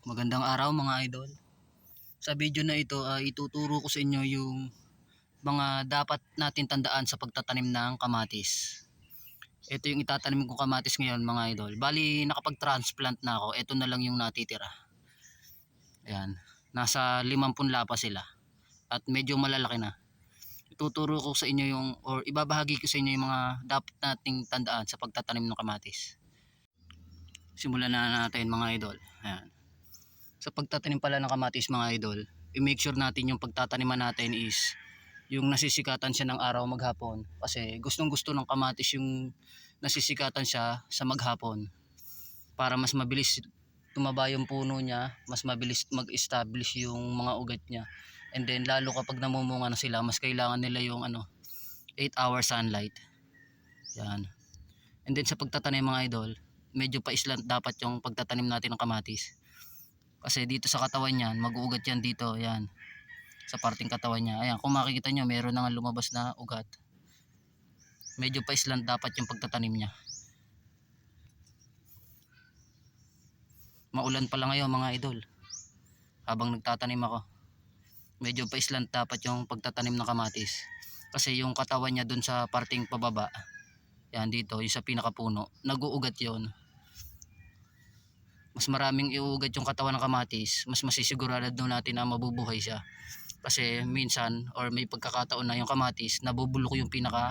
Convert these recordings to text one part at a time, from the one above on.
Magandang araw mga idol. Sa video na ito ay ituturo ko sa inyo yung mga dapat natin tandaan sa pagtatanim ng kamatis. Ito yung itatanim kong kamatis ngayon mga idol. Bali nakapag-transplant na ako. Ito na lang yung natitira. Ayan. Nasa 50 lapa sila. At medyo malalaki na. Ituturo ko sa inyo yung or ibabahagi ko sa inyo yung mga dapat nating tandaan sa pagtatanim ng kamatis. Simulan na natin mga idol. Ayan. Sa pagtatanim pala ng kamatis mga idol, i-make sure natin yung pagtataniman natin is yung nasisikatan siya ng araw maghapon, kasi gustong gusto ng kamatis yung nasisikatan siya sa maghapon para mas mabilis tumaba yung puno niya, mas mabilis mag-establish yung mga ugat niya, and then lalo kapag namumunga na sila mas kailangan nila yung 8 hour sunlight. Yan. And then sa pagtatanim mga idol, medyo pa-islant dapat yung pagtatanim natin ng kamatis. Kasi dito sa katawan niyan, mag-uugat yan dito, ayan. Sa parting katawan niya. Ayan, kung makikita nyo, meron na nga lumabas na ugat. Medyo pa-islant dapat yung pagtatanim niya. Maulan pala ngayon mga idol. Habang nagtatanim ako, medyo pa-islant dapat yung pagtatanim ng kamatis. Kasi yung katawan niya dun sa parting pababa, yan dito, yung sa pinakapuno, nag-uugat yon. Mas maraming iuugat yung katawan ng kamatis, mas masisigurado natin na mabubuhay siya. Kasi minsan or may pagkakataon na yung kamatis nabubulok yung pinaka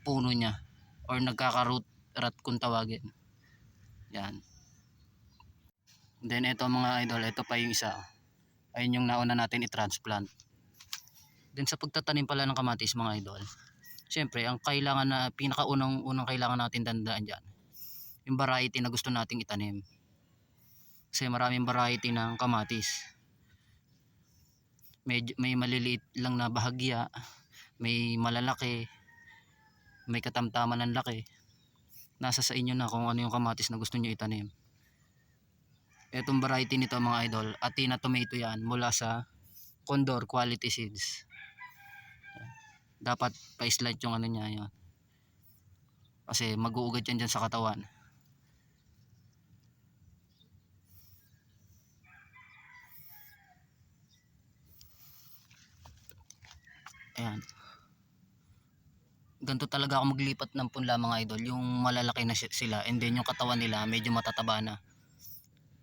puno niya or nagkaka-root rot kung tawagin. Yan. Then ito mga idol, ito pa yung isa. Ayun yung nauna natin i-transplant. Then sa pagtatanim pala ng kamatis mga idol, siyempre ang kailangan na pinakaunang kailangan natin tandaan diyan, yung variety na gusto nating itanim. Kasi maraming variety ng kamatis. May maliliit lang na bahagya, may malalaki, may katamtaman ng laki. Nasa sa inyo na kung ano yung kamatis na gusto nyo itanim. Etong variety nito mga idol, Athena tomato yan, mula sa Condor Quality Seeds. Dapat pa-slide yung niya yun. Kasi mag-uugat yan dyan sa katawan. Ayan. Ganito talaga ako maglipat ng punla mga idol, yung malalaki na sila and then yung katawan nila medyo matataba na.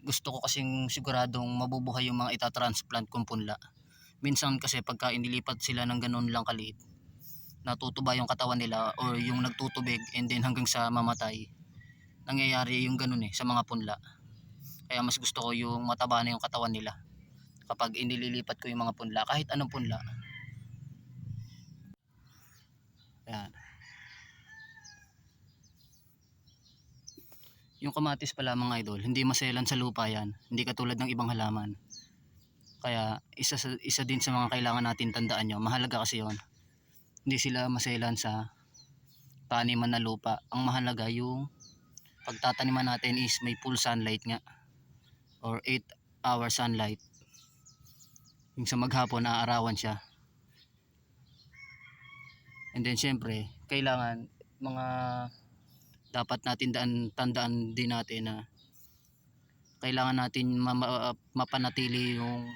Gusto ko kasing siguradong mabubuhay yung mga itatransplant kong punla. Minsan kasi pagka inilipat sila ng ganun lang kaliit, natutuba yung katawan nila or yung nagtutubig and then hanggang sa mamatay. Nangyayari yung ganun sa mga punla. Kaya mas gusto ko yung mataba na yung katawan nila kapag inililipat ko yung mga punla, kahit anong punla. Ayan. Yung kamatis pala mga idol, hindi maselan sa lupa yan, hindi katulad ng ibang halaman. Kaya isa din sa mga kailangan natin tandaan nyo, mahalaga kasi yon. Hindi sila maselan sa taniman na lupa. Ang mahalaga yung pagtataniman natin is may full sunlight nga or 8 hour sunlight. Yung sa maghapon naaarawan siya. And then syempre kailangan mga dapat natin tandaan din natin na kailangan natin mapanatili yung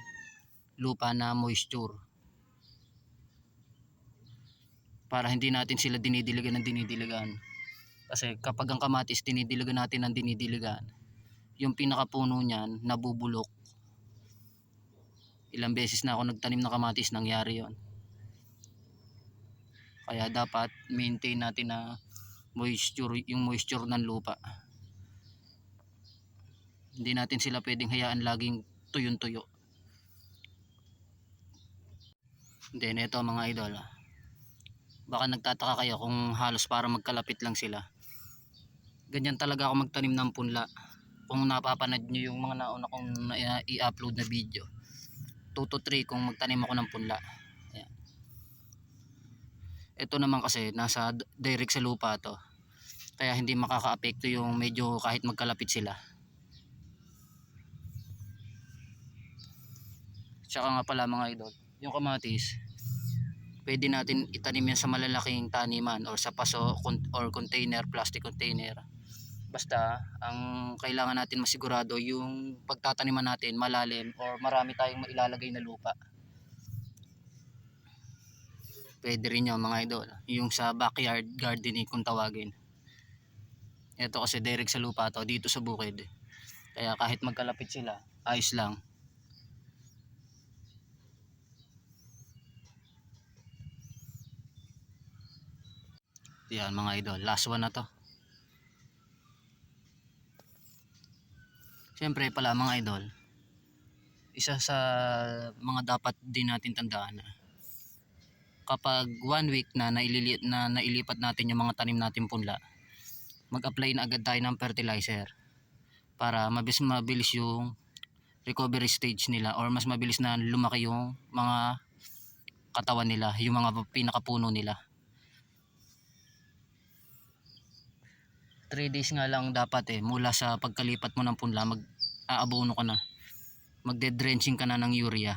lupa na moisture para hindi natin sila dinidiligan ng dinidiligan. Kasi kapag ang kamatis dinidiligan natin ng dinidiligan, yung pinakapuno niyan nabubulok. Ilang beses na ako nagtanim ng kamatis, nangyari yon. Kaya dapat maintain natin na moisture, yung moisture ng lupa. Hindi natin sila pwedeng hayaan laging tuyong-tuyo. Then ito mga idol, baka nagtataka kayo kung halos para magkalapit lang sila. Ganyan talaga ako magtanim ng punla. Kung napapanood nyo yung mga nauna kong i-upload na video, 2 to 3 kung magtanim ako ng punla. Ayan. Ito naman kasi nasa direct sa lupa to, kaya hindi makaka-apekto yung medyo kahit magkalapit sila. Tsaka nga pala mga idol, yung kamatis pwede natin itanim yan sa malalaking taniman or sa paso or container, plastic container. Basta ang kailangan natin masigurado yung pagtataniman natin malalim or marami tayong mailalagay na lupa. Pwede rin yun mga idol, yung sa backyard gardening kung tawagin. Ito kasi direct sa lupa to, dito sa bukid, kaya kahit magkalapit sila ayos lang. Yan mga idol, last one na to. Siyempre pala mga idol, isa sa mga dapat din natin tandaan na kapag 1 week na nailipat natin yung mga tanim natin punla, mag-apply na agad tayo ng fertilizer para mabilis yung recovery stage nila or mas mabilis na lumaki yung mga katawan nila, yung mga pinakapuno nila. 3 days nga lang dapat mula sa pagkalipat mo ng punla, mag-aabono ka na, magde-drenching ka na ng urea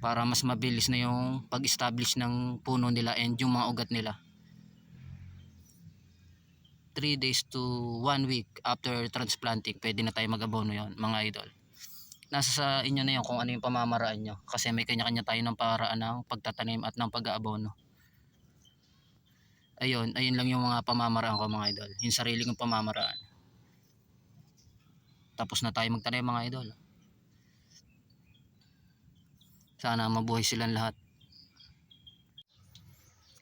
para mas mabilis na yung pag-establish ng puno nila and yung mga ugat nila. 3 days to 1 week after transplanting pwede na tayo mag-abono yon mga idol. Nasa sa inyo na yun kung ano yung pamamaraan nyo, kasi may kanya-kanya tayo ng paraan ng pagtatanim at ng pag-aabono. Ayun lang yung mga pamamaraan ko mga idol, yung sarili kong pamamaraan. Tapos na tayo magtanim mga idol. Sana mabuhay silang lahat.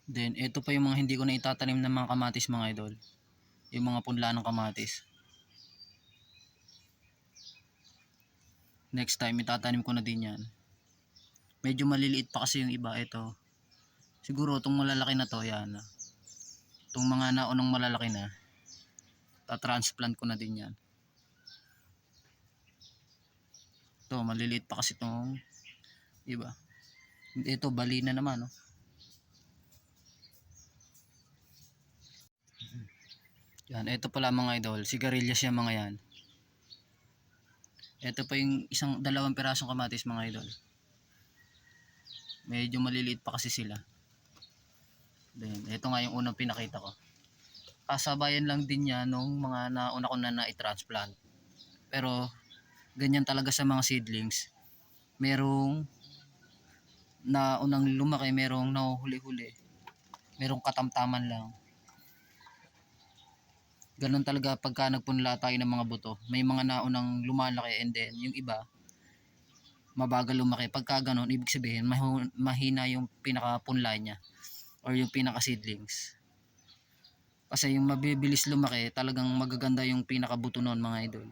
Then ito pa yung mga hindi ko na itatanim ng mga kamatis mga idol, yung mga punla ng kamatis. Next time itatanim ko na din yan. Medyo maliliit pa kasi yung iba. Ito siguro itong malalaki na to, yan, itong mga naunang malalaki na, ta-transplant ko na din yan. Ito maliliit pa kasi itong iba. Ito bali na naman, no? Yan, ito pala mga idol, sigarilyas yan mga yan. Ito pa yung dalawang pirasong kamatis mga idol. Medyo maliliit pa kasi sila. Then ito nga yung unang pinakita ko. Kasabayan lang din yan nung mga nauna ko na i-transplant. Pero ganyan talaga sa mga seedlings. Merong naunang lumaki, merong nahuhuli-huli, merong katamtaman lang. Ganun talaga pagka nagpunla tayo ng mga buto. May mga naunang lumalaki and then yung iba mabagal lumaki. Pagka ganun, ibig sabihin mahina yung pinakapunla niya or yung pinaka seedlings. Kasi yung mabibilis lumaki, talagang magaganda yung pinakabuto noon mga idol.